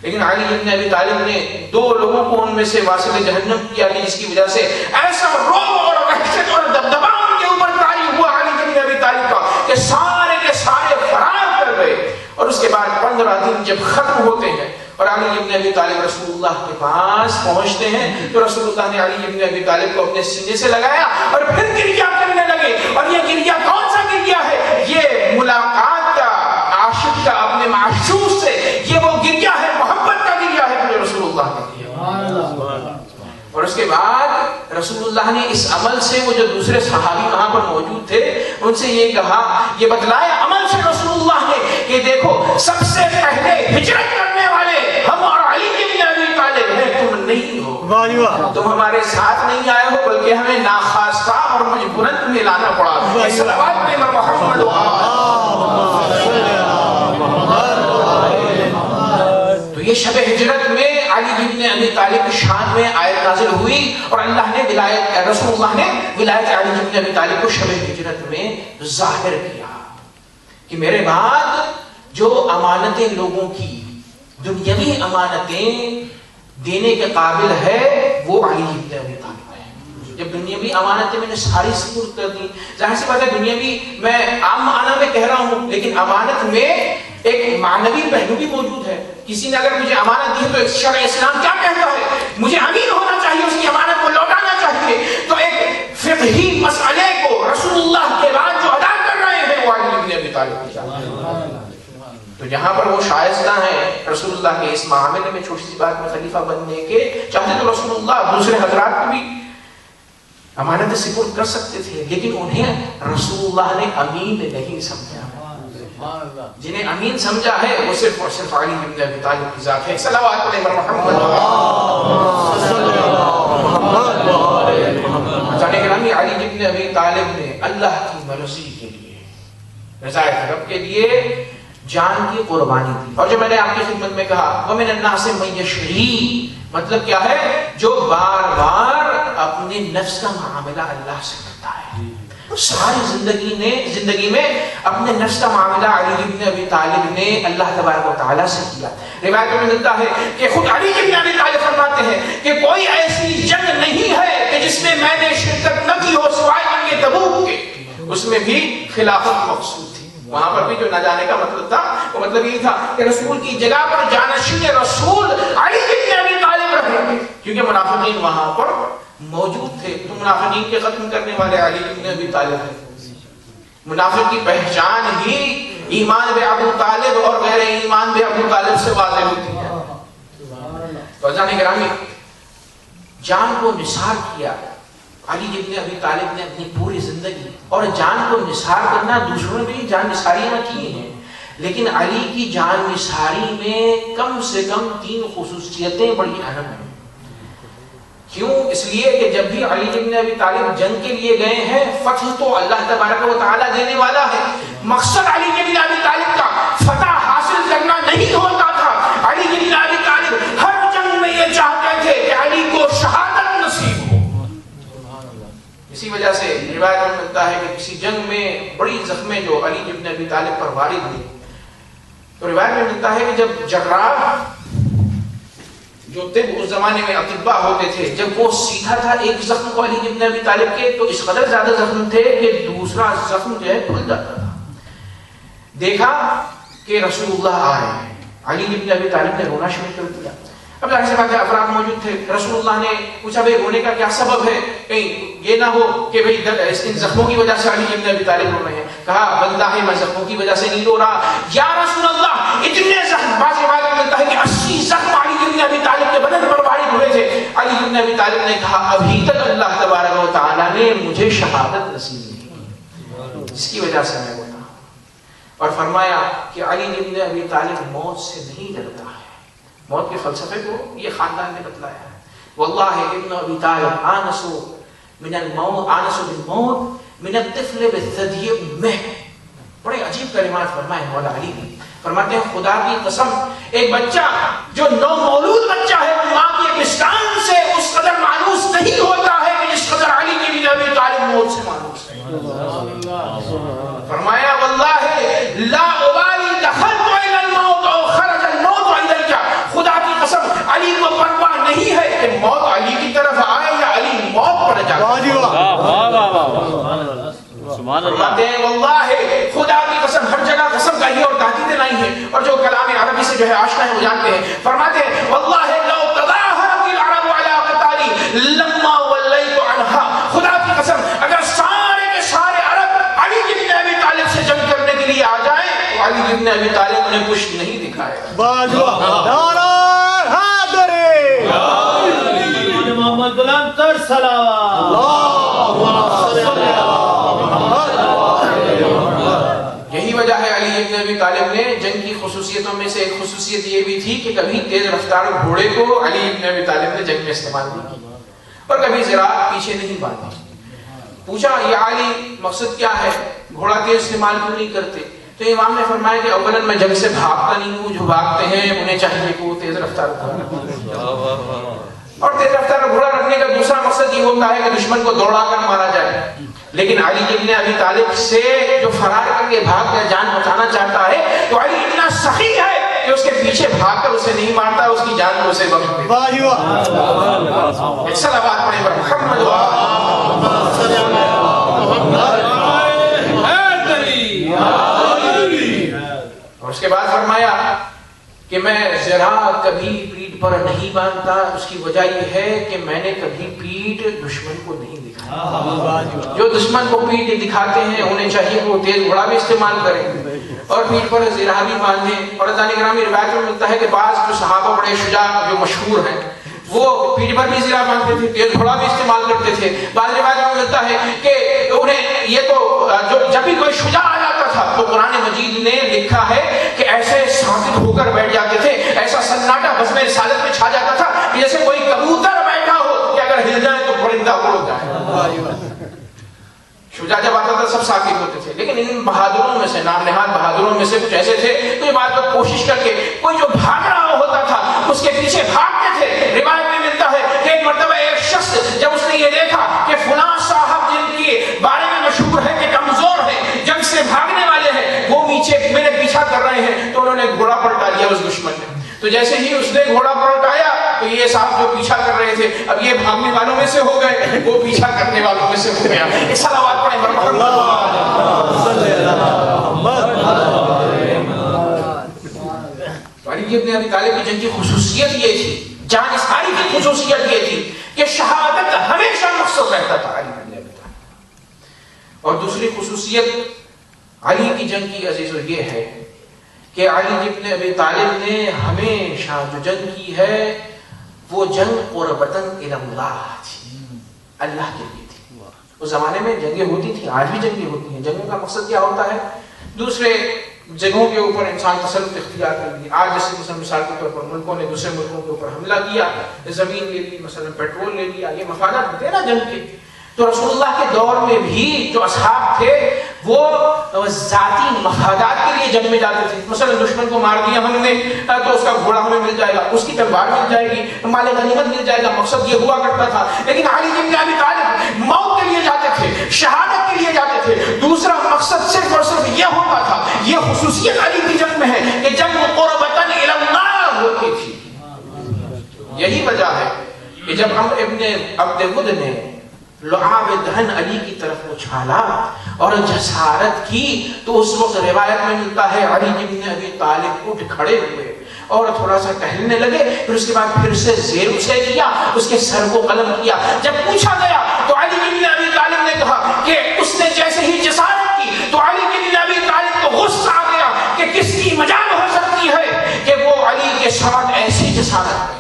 لیکن علی ابن ابی طالب نے 2 لوگوں کو ان میں سے واصل جہنم کیا کہ جس کی وجہ سے ایسا رعب اور وحشت اور دبدبا ان کے اوپر طاری ہوا علی ابن ابی طالب کا کہ سارے کے سارے فرار کر گئے. اور اس کے بعد 15 دن جب ختم ہوتے ہیں اور علی ابن ابی طالب رسول اللہ کے پاس پہنچتے ہیں تو رسول اللہ نے علی ابن ابی طالب کو اپنے سینے سے لگایا اور پھر گریہ کرنے لگے. اور یہ گریہ کون سا گریہ ہے؟ یہ ملاقات کا, عاشق کا اپنے معشوق سے, یہ وہ گریہ ہے, محبت کا گریہ ہے جو رسول اللہ نے کیا. اور اس کے بعد رسول اللہ نے اس عمل سے, وہ جو دوسرے صحابی وہاں پر موجود تھے ان سے یہ کہا, یہ بتلایا عمل سے رسول اللہ نے کہ دیکھو سب سے پہلے ہجرت کرنے والے ہم اور علی ابن ابی طالب ہیں, تم نہیں ہو. تم ہمارے ساتھ نہیں آئے ہو بلکہ ہمیں ناخواستہ اور مجبوراً تمہیں لانا پڑا. صلوات پڑھیں محمد. تو یہ شب ہجرت میں علی ابن ابی طالب کی شان میں آیت نازل ہوئی اور اللہ نے ولایت, رسول اللہ نے ولایت علی ابن ابی طالب کو شب ہجرت میں ظاہر کیا کہ میرے بعد جو امانتیں لوگوں کی, دنیاوی امانتیں دینے کے قابل ہے وہ علی ابن ابی طالب ہے. جب دنیاوی امانتیں میں نے ساری سپرد کر دی, ظاہر سی بات ہے دنیاوی میں عام معنی میں کہہ رہا ہوں, لیکن امانت میں ایک معنوی پہلو بھی موجود ہے. کسی نے اگر مجھے امانت دی ہے تو شرع اسلام کیا کہتا ہے؟ مجھے امین ہونا چاہیے, اس کی امانت کو لوٹانا چاہیے. تو ایک فقہی مسئلے کو رسول اللہ کے بعد جو ادا کر رہے ہیں وہ علی ابن ابی طالب کی جانب. تو جہاں پر وہ شائستہ ہیں رسول اللہ کے اس معاملے میں چھوٹی سی بات میں خلیفہ بننے کے, چاہتے تو رسول اللہ دوسرے حضرات کو بھی امانت سپرد کر سکتے تھے, لیکن انہیں رسول اللہ نے امین نہیں سمجھا. جنہیں امین سمجھا ہے وہ صرف اور صرف علی ابن ابی طالب کی ذات ہے. صلوات علیہ محمد. جانے گرامی, علی ابن ابی طالب نے اللہ کی مرضی کے لیے, رضائے رب کے لیے جان کی قربانی دی. اور جو میں نے آپ کی خدمت میں کہا وَمِنَ النَّاسِ مَن يَشْرِي, مطلب کیا ہے؟ جو بار بار اپنے نفس کا معاملہ اللہ سے کرتا ہے. ساری زندگی میں اپنے نفس کا معاملہ علی ابن ابی طالب نے اللہ تبارک و تعالیٰ سے کیا. روایت میں ملتا ہے کہ خود علی ابن ابی طالب فرماتے ہیں کہ کوئی ایسی جنگ نہیں ہے کہ جس میں میں نے شرکت نہ کی ہو سوائے جنگ تبوک کے, اس میں بھی خلافت مقصود تھی. وہاں پر بھی جو نہ جانے کا مطلب تھا وہ مطلب یہ تھا کہ رسول کی جگہ پر جانشین رسول علی ابن ابی طالب رہے, کیونکہ منافقین وہاں پر موجود تھے. تو منافقین کے ختم کرنے والے علی ابن ابی طالب ہیں. منافق کی پہچان ہی ایمان بے ابو طالب اور غیر ایمان بے ابو طالب سے واضح ہوتی ہے. تو جانے گرامی, جان کو نثار کیا علی ابن ابی طالب نے اپنی پوری زندگی, اور جان کو نثار کرنا دوسروں نے بھی جان نثاریاں کی ہیں, لیکن علی کی جان نثاری میں کم سے کم 3 خصوصیتیں بڑی اہم ہیں. کیوں؟ اس لیے کہ جب بھی علی ابن ابی طالب جنگ کے لیے گئے ہیں, فتح تو اللہ تبارک و تعالیٰ دینے والا ہے. مقصد علی ابن ابی طالب کا فتح حاصل کرنا نہیں ہوتا تھا. علی ابن ابی طالب ہر جنگ میں یہ چاہتے تھے کہ علی کو شہادت نصیب ہو. اسی وجہ سے روایت میں ملتا ہے کہ کسی جنگ میں بڑی زخمیں جو علی ابن ابی طالب پر وارد ہوئی, تو روایت میں ملتا ہے کہ جب جراح جو طب اس زمانے میں اطباء ہوتے تھے, جب وہ سیدھا تھا ایک زخم کو علی ابن ابی طالب کے, تو اس قدر زیادہ زخم تھے کہ دوسرا زخم جو ہے کھل جاتا تھا. دیکھا کہ رسول اللہ آئے, علی ابن ابی طالب نے رونا شروع کر دیا. اب ظاہر سی بات ہے افراد موجود تھے. رسول اللہ نے پوچھا بھائی رونے کا کیا سبب ہے, کہیں یہ نہ ہو کہ بھائی ان زخموں کی وجہ سے علی ابن ابی طالب رو رہے ہیں. کہا واللہ میں زخموں کی وجہ سے نہیں رو رہا یا رسول اللہ, اتنے زخم, بعض روایت میں ملتا ہے کہ 80 زخم علی ابن ابی طالب کے بدن پر وارد ہوئے تھے. علی ابن ابی طالب نے کہا ابھی تک اللہ تبارک و تعالیٰ نے مجھے شہادت نصیب نہیں کی, جس کی وجہ سے میں روتا ہوں. اور فرمایا کہ علی ابن ابی طالب موت سے نہیں ڈرتا ہے. موت کے فلسفے کو یہ خاندان نے بتلایا ہے. واللہ ابن ابی طالب آنسو من الموت آنس بالموت من الطفل بالثدی امہ. بڑے عجیب کلمات فرمائے مولا علی نے. فرماتے ہیں خدا کی قسم ایک بچہ جو نو مولود بچہ ہے وہ ماں کی مسکان سے اس قدر مانوس نہیں ہوتا ہے کہ جس قدر علی بن ابی طالب موت سے مانوس ہے. فرمایا واللہ لا ابالی دخلت الى الموت او خرج الموت الی. خدا کی قسم علی کو پرواہ نہیں ہے کہ موت علی کی طرف آئے یا علی موت پر جائے. فرماتے ہیں واللہ خدا کی قسم ہر جگہ قسم کہی اور تاکیدیں لائی ہیں اور جو کلام عربی سے جو ہے آشنا ہے وہ جانتے ہیں. فرماتے ہیں واللہ لو تظاہرت العرب علی قتالی لما ولیت عنها. خدا کی قسم اگر سارے کے سارے عرب علی بن ابی طالب سے جنگ کرنے کے لیے آ جائیں تو علی بن ابی طالب انہیں کچھ نہیں دکھائے. نعرہ حیدری محمد غلام تر صلوات. یہی وجہ ہے علی بن ابی طالب نے جنگ کی خصوصیتوں میں سے ایک خصوصیت یہ بھی تھی کہ کبھی تیز رفتار گھوڑے کو علی بن ابی طالب نے جنگ میں استعمال نہیں کیا اور کبھی زراعت پیچھے نہیں باندھی. پوچھا یا علی مقصد کیا ہے, گھوڑا تیز استعمال کیوں نہیں کرتے؟ تو امام نے فرمایا کہ اولاً میں جنگ سے بھاگتا نہیں ہوں, جو بھاگتے ہیں انہیں چاہیے کہ وہ تیز رفتار گھوڑا. اور تیز رفتار گھوڑا رکھنے کا دوسرا مقصد یہ ہوتا ہے کہ دشمن کو دوڑا کر مارا جائے. لیکن علی ابن ابی طالب سے جو فرار کر کے بھاگ کر جان بچانا چاہتا ہے تو علی اتنا سخی ہے کہ اس کے پیچھے بھاگ کر اسے نہیں مارتا, اس کی جان کو اسے بخش دیتا. صلوات پڑھیں پر محمد اور اس کے بعد فرمایا کہ میں ذرا کبھی پیٹھ پر نہیں باندھتا. اس کی وجہ یہ ہے کہ میں نے کبھی پیٹھ دشمن کو نہیں دکھائی. جو دشمن کو پیٹھ دکھاتے ہیں انہیں چاہیے کہ وہ تیز گھوڑا بھی استعمال کریں اور پیٹھ پر زرہ بھی باندھیں. اور ازان گرامی روایت میں ملتا ہے کہ بعض جو صحابہ بڑے شجاع جو مشہور ہیں وہ پیٹھ پر بھی زرہ باندھتے تھے, تیز گھوڑا بھی استعمال کرتے تھے. بعض روایت میں ملتا ہے کہ انہیں یہ تو جب بھی کوئی شجاع آ جاتا تھا تو قرآن مجید نے لکھا ہے کہ ایسے ساکت ہو کر بیٹھ جاتے تھے, ایسا سناٹا بزم رسالت میں چھا جاتا تھا کہ جیسے کوئی کبوتر بیٹھا ہو کہ اگر ہل جائے تو پرندہ اڑ جائے. شجاع جب آتا تھا سب ساکت ہوتے تھے. لیکن ان بہادروں میں سے, نام نہاد بہادروں میں سے کچھ ایسے تھے تو یہ بات کو کوشش کر کے کوئی جو بھاگ رہا ہوتا تھا اس کے پیچھے بھاگتے تھے. روایت میں ملتا ہے کہ ایک مرتبہ ایک شخص جب اس نے یہ دیکھا کہ فلاں صاحب جن کے بارے میں مشہور ہے کہ کمزور ہے, جنگ سے بھاگنے والے ہیں, وہ پیچھے میرے پیچھا کر رہے ہیں, تو انہوں نے گھوڑا پلٹا دیا اس دشمن نے. تو جیسے ہی اس نے گھوڑا پلٹایا تو یہ صاحب جو پیچھا کر رہے تھے اب یہ بھاگنے والوں میں سے ہو گئے, وہ پیچھا کرنے والوں میں سے ہو گیا. اس صلوات پڑھیں پر محمد. علی بن ابی طالب کی جنگ کی خصوصیت یہ تھی, جان اساری کی خصوصیت یہ تھی کہ شہادت ہمیشہ مقصد رہتا تھا علی بن ابی طالب. اور دوسری خصوصیت علی کی جنگ کی عزیزو یہ ہے کہ علی بن ابی طالب نے ہمیشہ جو جنگ کی ہے وہ جنگ قربتاً الی اللہ تھی, اللہ کے لیے تھی. اس زمانے میں جنگیں ہوتی تھیں, آج بھی جنگیں ہوتی ہیں. جنگوں کا مقصد کیا ہوتا ہے؟ دوسرے جگہوں کے اوپر انسان تسلط اختیار کر لی. آج جیسے مثال کے طور پر ملکوں نے دوسرے ملکوں کے اوپر حملہ کیا, زمین لے لی, مثلا پیٹرول لے لیا, یہ مفادات ہوتے ہیں نا جنگ کے. تو رسول اللہ کے دور میں بھی جو اصحاب تھے وہ ذاتی مفادات کے لیے جنگ میں جاتے تھے. مثلا دشمن کو مار دیا ہم نے تو اس کا گھوڑا ہمیں مل جائے گا, اس کی تلوار مل جائے گی, مال غنیمت مل جائے گا, مقصد یہ ہوا کرتا تھا. لیکن علی بن ابی طالب موت کے لیے جاتے تھے, شہادت کے لیے جاتے تھے, دوسرا مقصد صرف اور صرف یہ ہوتا تھا. یہ خصوصیت علی کی جنگ میں ہے کہ جنگ قربتاً الی اللہ ہوتی تھی. یہی وجہ ہے کہ جب ہم ابن عبد ود نے لعاب دہن علی کی طرف اچھالا اور جسارت کی تو اس وقت روایت میں ملتا ہے علی بن ابی طالب اٹھ کھڑے ہوئے اور تھوڑا سا ٹہلنے لگے, پھر اس کے بعد پھر سے زیر اسے کیا, اس کے سر کو قلم کیا. جب پوچھا گیا تو علی بن ابی طالب نے کہا کہ اس نے جیسے ہی جسارت کی تو علی بن ابی طالب کو غصہ آ گیا کہ کس کی مجال ہو سکتی ہے کہ وہ علی کے ساتھ ایسی جسارت کرے.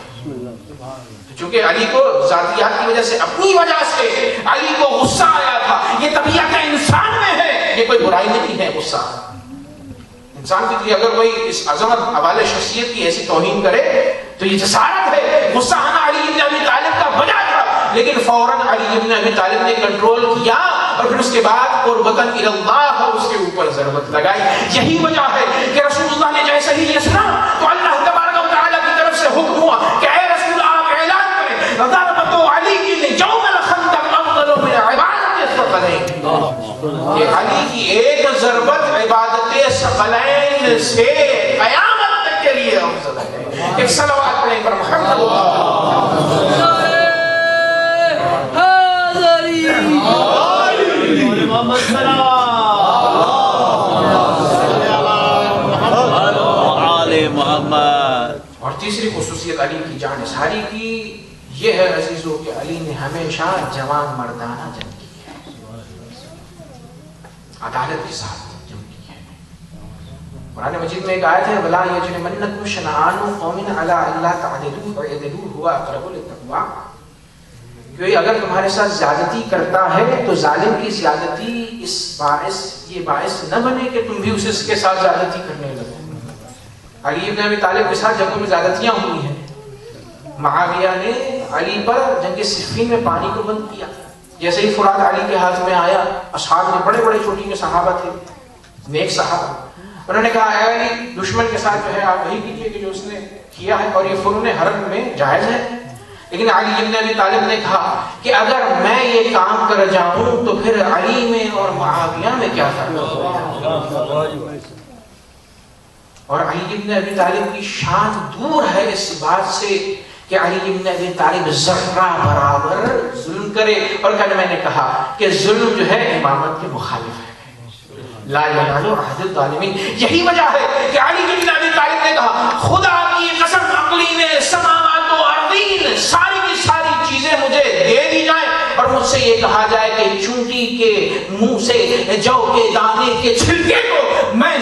چونکہ علی کو ذاتیات کی وجہ سے, اپنی وجہ سے علی کو غصہ آیا تھا. یہ طبیعت انسان میں ہے, یہ کوئی برائی نہیں ہے. غصہ انسان کی لیے اگر کوئی اس عظمت حوالے شخصیت کی ایسی توہین کرے تو یہ جسارت ہے. غصہ آنا علی بن ابی طالب کا وجہ تھا, لیکن فوراً علی بن ابی طالب نے کنٹرول کیا اور پھر اس کے بعد قربتاً الی اللہ اس کے اوپر ضربت لگائی. یہی وجہ ہے کہ رسول اللہ نے جیسے ہی یہ سنا تو اللہ تبارک و تعالیٰ کی طرف سے حکم ہوا کہ اے رسول آپ اعلان کریں ضربت علی کی یوم الخندق افضل من عبادت الثقلین، کہ علی کی ایک ضربت عبادت ثقلین سے قیامت تک کے لیے افضل ہے. ایک صلوات پڑھیں پر محمد محمد. اور تیسری خصوصیت علی کی جان ساری کی یہ ہے عزیزو کہ علی نے ہمیشہ جوان مردانہ جنگ کی ہے، عدالت کے ساتھ جنگ کی ہے. قرآن مجید میں ایک آیت ہے وَلَا يَجْرِمَنَّكُمْ شَنَآنُ قَوْمٍ عَلَىٰ أَلَّا تَعْدِلُوا اعْدِلُوا هُوَ أَقْرَبُ لِلتَّقْوَىٰ، کہ اگر تمہارے ساتھ زیادتی کرتا ہے تو ظالم کی زیادتی یہ باعث نہ بنے کہ تم بھی اس کے ساتھ زیادتی کرنے لگو. علی ابن ابی طالب کے ساتھ جنگوں میں زیادتیاں ہوئی ہیں. معاویہ نے علی پر جنگ صفین میں پانی کو بند کیا. جیسے ہی فرات علی کے ہاتھ میں آیا، اصحاب نے بڑے بڑے چھوٹی کے صحابہ تھے، نیک صحابہ، انہوں نے کہا اے علی دشمن کے ساتھ جو ہے آپ وہی کیجیے کہ جو اس نے کیا ہے، اور یہ فنون حرب میں جائز ہے. لیکن علی ابن ابی طالب نے کہا کہ اگر میں یہ کام کر جاؤں تو پھر علی میں اور معاویہ میں کیا فرق ہوگا. اور علی ابن ابی طالب کی شان دور ہے اس بات سے کہ علی ابن ابی طالب ذرہ برابر ظلم کرے، اور کل میں نے کہا کہ ظلم جو ہے امامت کے مخالف ہے. لا ینال عہد الظالمین. یہی وجہ ہے کہ علی ابن ابی طالب نے کہا خدا کی قسم عقلی نے سماوات و ارضین ساری کی ساری چیزیں مجھے دے دی جائیں اور مجھ سے یہ کہا جائے کہ چونٹی کے منہ سے جو کے دانے کے چھلکے کو میں